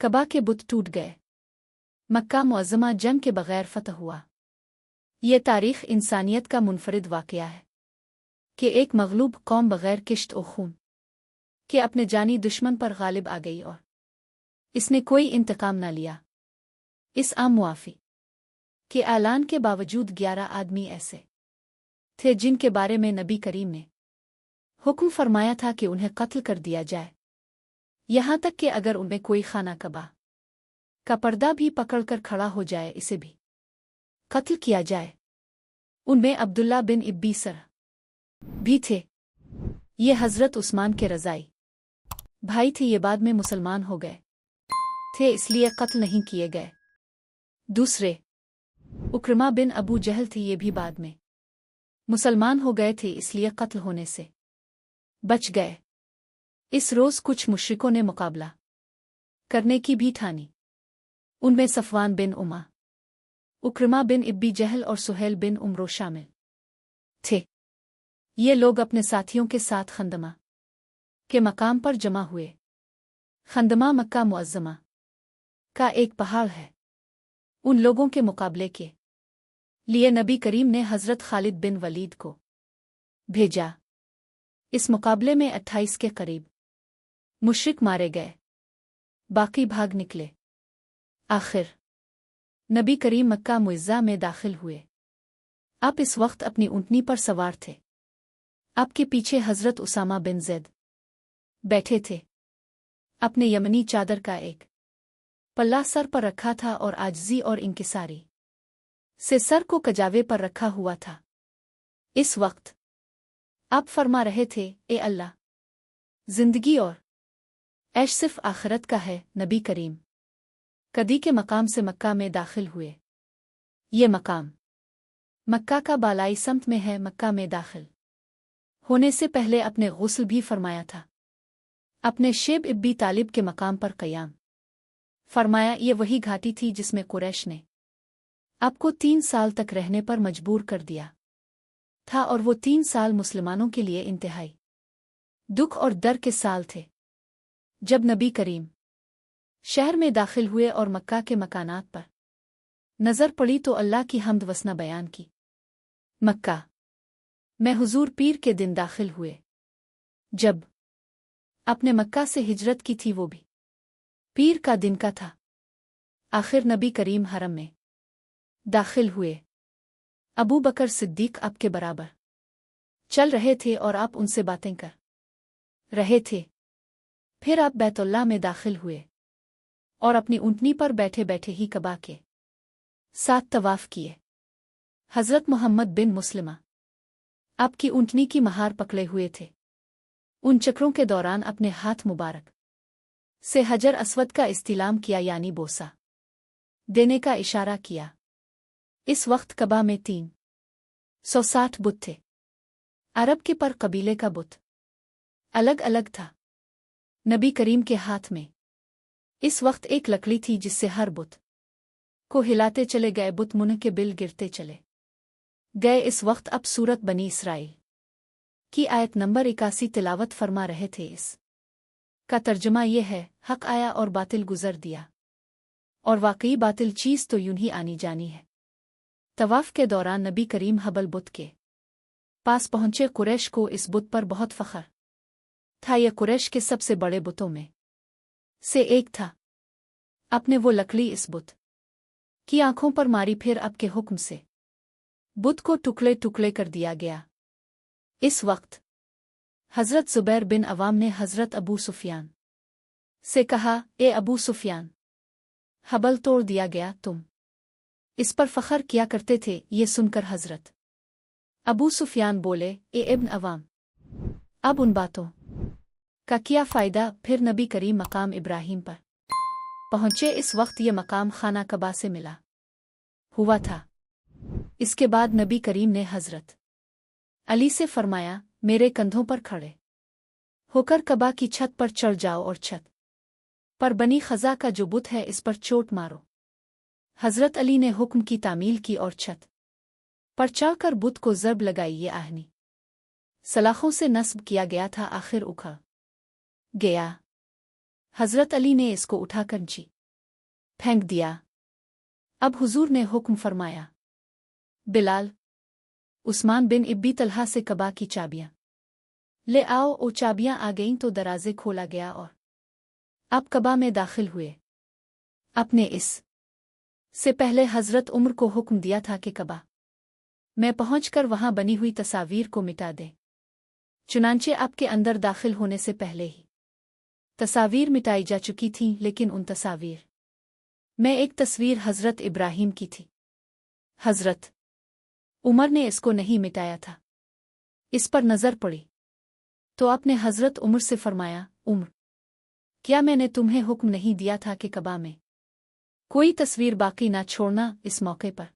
कबा के बुत टूट गए। मक्का मुअज़्ज़मा जंग के बगैर फतह हुआ। ये तारीख़ इंसानियत का मुनफरिद वाक़या है कि एक मग़लूब कौम बगैर किश्त और खून के अपने जानी दुश्मन पर गालिब आ गई और इसने कोई इंतकाम न लिया। इस आम मुआफ़ी के ऐलान के बावजूद 11 आदमी ऐसे थे जिनके बारे में नबी करीम ने हुक्म फरमाया था कि उन्हें कत्ल कर दिया जाए, यहाँ तक कि अगर उनमें कोई खाना कबा का पर्दा भी पकड़कर खड़ा हो जाए इसे भी कत्ल किया जाए। उनमें अब्दुल्ला बिन इब्बी सर भी थे। ये हज़रत उस्मान के रज़ाई भाई थे। ये बाद में मुसलमान हो गए थे, इसलिए कत्ल नहीं किए गए। दूसरे उक्रमा बिन अबू जहल थे। ये भी बाद में मुसलमान हो गए थे, इसलिए कत्ल होने से बच गए। इस रोज़ कुछ मुश्रिकों ने मुकाबला करने की भी ठानी। उनमें सफ़वान बिन उमा, उक्रमा बिन इब्बी जहल और सुहेल बिन उमरो शामिल थे। ये लोग अपने साथियों के साथ खंदमा के मकाम पर जमा हुए। खंदमा मक्का मुअज़्ज़मा का एक पहाड़ है। उन लोगों के मुकाबले के लिए नबी करीम ने हज़रत खालिद बिन वलीद को भेजा। इस मुकाबले में 28 के करीब मुशरिक मारे गए, बाकी भाग निकले। आखिर नबी करीम मक्का मुइज़्ज़ा में दाखिल हुए। आप इस वक्त अपनी ऊँटनी पर सवार थे। आपके पीछे हज़रत उसामा बिन ज़ैद बैठे थे। अपने यमनी चादर का एक पल्ला सर पर रखा था और आजिज़ी और इंकिसारी से सर को कजावे पर रखा हुआ था। इस वक्त आप फरमा रहे थे, ए अल्लाह, जिंदगी और ऐश सिर्फ आखिरत का है। नबी करीम कदी के मकाम से मक्का में दाखिल हुए। ये मकाम मक्का का बालाई समत में है। मक्का में दाखिल होने से पहले अपने गुस्ल भी फरमाया था। अपने शेब इब्बी तालिब के मकाम पर क़याम फरमाया। ये वही घाटी थी जिसमें कुरैश ने आपको 3 साल तक रहने पर मजबूर कर दिया था, और वो 3 साल मुसलमानों के लिए इंतहाई दुख और डर के साल थे। जब नबी करीम शहर में दाखिल हुए और मक्का के मकानात पर नज़र पड़ी तो अल्लाह की हम्द वसना बयान की। मक्का में हुजूर पीर के दिन दाखिल हुए। जब आपने मक्का से हिजरत की थी वो भी पीर का दिन का था। आखिर नबी करीम हरम में दाखिल हुए। अबू बकर सिद्दीक आपके बराबर चल रहे थे और आप उनसे बातें कर रहे थे। फिर आप बैतुल्लाह में दाखिल हुए और अपनी ऊँटनी पर बैठे बैठे ही कबा के साथ तवाफ किए। हज़रत मोहम्मद बिन मुस्लिमा आपकी ऊँटनी की महार पकड़े हुए थे। उन चक्रों के दौरान अपने हाथ मुबारक से हजर अस्वद का इस्तिलाम किया, यानी बोसा देने का इशारा किया। इस वक्त कबा में 360 बुत थे। अरब के पर कबीले का बुत अलग अलग था। नबी करीम के हाथ में इस वक्त एक लकड़ी थी जिससे हर बुत को हिलाते चले गए। बुत मुन के बिल गिरते चले गए। इस वक्त अब सूरत बनी इसराइल की आयत नंबर 81 तिलावत फरमा रहे थे। इस का तर्जुमा यह है, हक आया और बातिल गुजर दिया। और वाकई बातिल चीज़ तो यूं ही आनी जानी है। तवाफ के दौरान नबी करीम हबल बुत के पास पहुंचे। कुरैश को इस बुत पर बहुत फख्र था। यह कुरैश के सबसे बड़े बुतों में से एक था। अपने वो लकड़ी इस बुत की आंखों पर मारी, फिर अब के हुक्म से बुत को टुकड़े टुकड़े कर दिया गया। इस वक्त हज़रत ज़ुबैर बिन अवाम ने हज़रत अबू सुफियान से कहा, ए अबू सुफियान, हबल तोड़ दिया गया, तुम इस पर फ़ख्र किया करते थे। ये सुनकर हज़रत अबू सुफियान बोले, ए इब्न अवाम, अब उन बातों का क्या फ़ायदा। फिर नबी करीम मकाम इब्राहीम पर पहुँचे। इस वक्त ये मकाम खाना कबा से मिला हुआ था। इसके बाद नबी करीम ने हज़रत अली से फरमाया, मेरे कंधों पर खड़े होकर कबा की छत पर चढ़ जाओ और छत पर बनी खज़ा का जो बुत है इस पर चोट मारो। हज़रत अली ने हुक्म की तामील की और छत पर चढ़कर बुत को ज़रब लगाई। ये आहनी सलाखों से नस्ब किया गया था, आखिर उखड़ गया। हज़रत अली ने इसको उठाकर नीचे फेंक दिया। अब हुजूर ने हुक्म फरमाया, बिलाल, उस्मान बिन इब्बी तलहा से कबा की चाबियां ले आओ। ओ चाबियां आ गईं तो दराजे खोला गया और अब कबा में दाखिल हुए। आपने इस से पहले हज़रत उमर को हुक्म दिया था कि कबा में पहुंचकर वहां बनी हुई तस्वीर को मिटा दे। चुनांचे आपके अंदर दाखिल होने से पहले ही तस्वीर मिटाई जा चुकी थीं, लेकिन उन तस्वीर में एक तस्वीर हज़रत इब्राहीम की थी। हज़रत उमर ने इसको नहीं मिटाया था। इस पर नज़र पड़ी तो आपने हज़रत उमर से फरमाया, उमर, क्या मैंने तुम्हें हुक्म नहीं दिया था कि कबा में कोई तस्वीर बाकी ना छोड़ना। इस मौके पर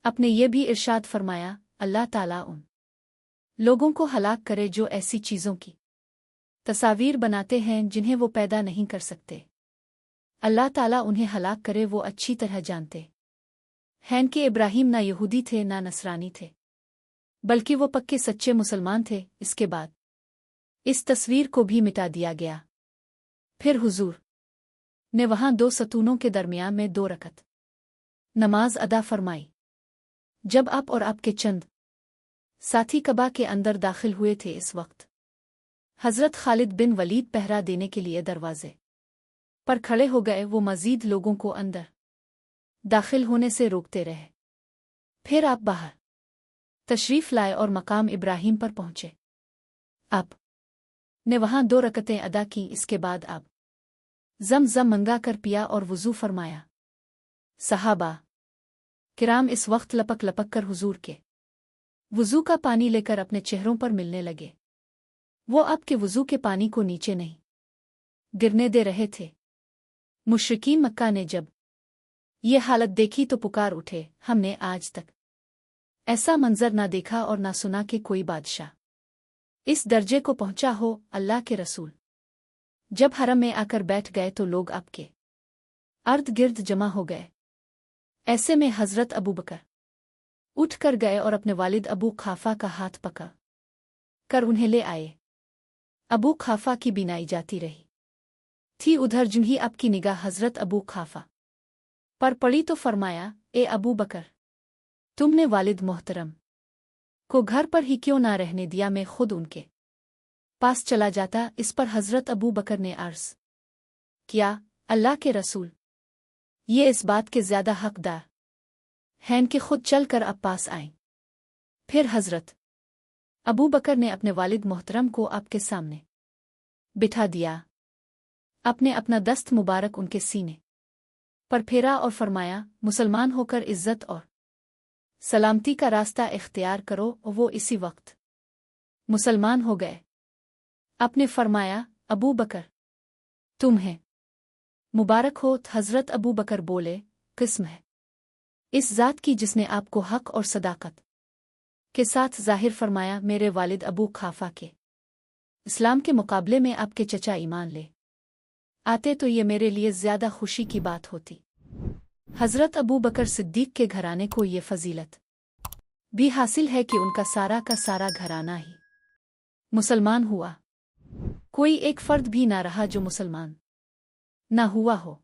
आपने ये भी इरशाद फरमाया, अल्लाह ताला उन लोगों को हलाक करे जो ऐसी चीज़ों की तस्वीर बनाते हैं जिन्हें वो पैदा नहीं कर सकते। अल्लाह ताला उन्हें हलाक करे, वो अच्छी तरह जानते हैं कि इब्राहीम ना यहूदी थे ना नसरानी थे, बल्कि वो पक्के सच्चे मुसलमान थे। इसके बाद इस तस्वीर को भी मिटा दिया गया। फिर हुजूर ने वहां 2 सतूनों के दरमियान में 2 रकत नमाज अदा फरमाई। जब आप और आपके चंद साथी कबा के अंदर दाखिल हुए थे, इस वक्त हज़रत खालिद बिन वलीद पहरा देने के लिए दरवाजे पर खड़े हो गए। वो मज़ीद लोगों को अंदर दाखिल होने से रोकते रहे। फिर आप बाहर तशरीफ़ लाए और मकाम इब्राहीम पर पहुंचे। आप ने वहां 2 रकतें अदा की। इसके बाद आप ज़म मंगा कर पिया और वुज़ू फरमाया। सहाबा किराम इस वक्त लपक लपक कर हुजूर के वुज़ू का पानी लेकर अपने चेहरों पर मिलने लगे। वो आपके वुज़ू के पानी को नीचे नहीं गिरने दे रहे थे। मुशरिकीन मक्का ने जब ये हालत देखी तो पुकार उठे, हमने आज तक ऐसा मंजर ना देखा और ना सुना कि कोई बादशाह इस दर्जे को पहुंचा हो। अल्लाह के रसूल जब हरम में आकर बैठ गए तो लोग आपके अर्द गिर्द जमा हो गए। ऐसे में हज़रत अबू बकर उठ कर गए और अपने वालिद अबू खाफा का हाथ पकड़ कर उन्हें ले आए। अबू खाफा की बीनाई जाती रही थी। उधर जिन्हीं आपकी निगाह हज़रत अबू खाफा पर पड़ी तो फरमाया, ए अबू बकर, तुमने वालिद मोहतरम को घर पर ही क्यों ना रहने दिया, मैं खुद उनके पास चला जाता। इस पर हज़रत अबू बकर ने अर्ज़ किया, अल्लाह के रसूल, ये इस बात के ज़्यादा हकदार हैं कि खुद चल कर अब पास आएं। फिर हज़रत अबू बकर ने अपने वालिद मोहतरम को आपके सामने बिठा दिया। आपने अपना दस्त मुबारक उनके सीने पर फेरा और फरमाया, मुसलमान होकर इज़्ज़त और सलामती का रास्ता इख्तियार करो। और वो इसी वक्त मुसलमान हो गए। आपने फरमाया, अबू बकर, तुम्हें मुबारक हो। हज़रत अबू बकर बोले, किस्म है इस ज़ात की जिसने आपको हक और सदाकत के साथ ज़ाहिर फरमाया। मेरे वालिद अबू खाफा के इस्लाम के मुकाबले में आपके चचा ईमान ले आते तो ये मेरे लिए ज़्यादा खुशी की बात होती। हज़रत अबू बकर सिद्दीक़ के घराने को ये फजीलत भी हासिल है कि उनका सारा का सारा घराना ही मुसलमान हुआ। कोई एक फ़र्द भी ना रहा जो मुसलमान ना हुआ हो।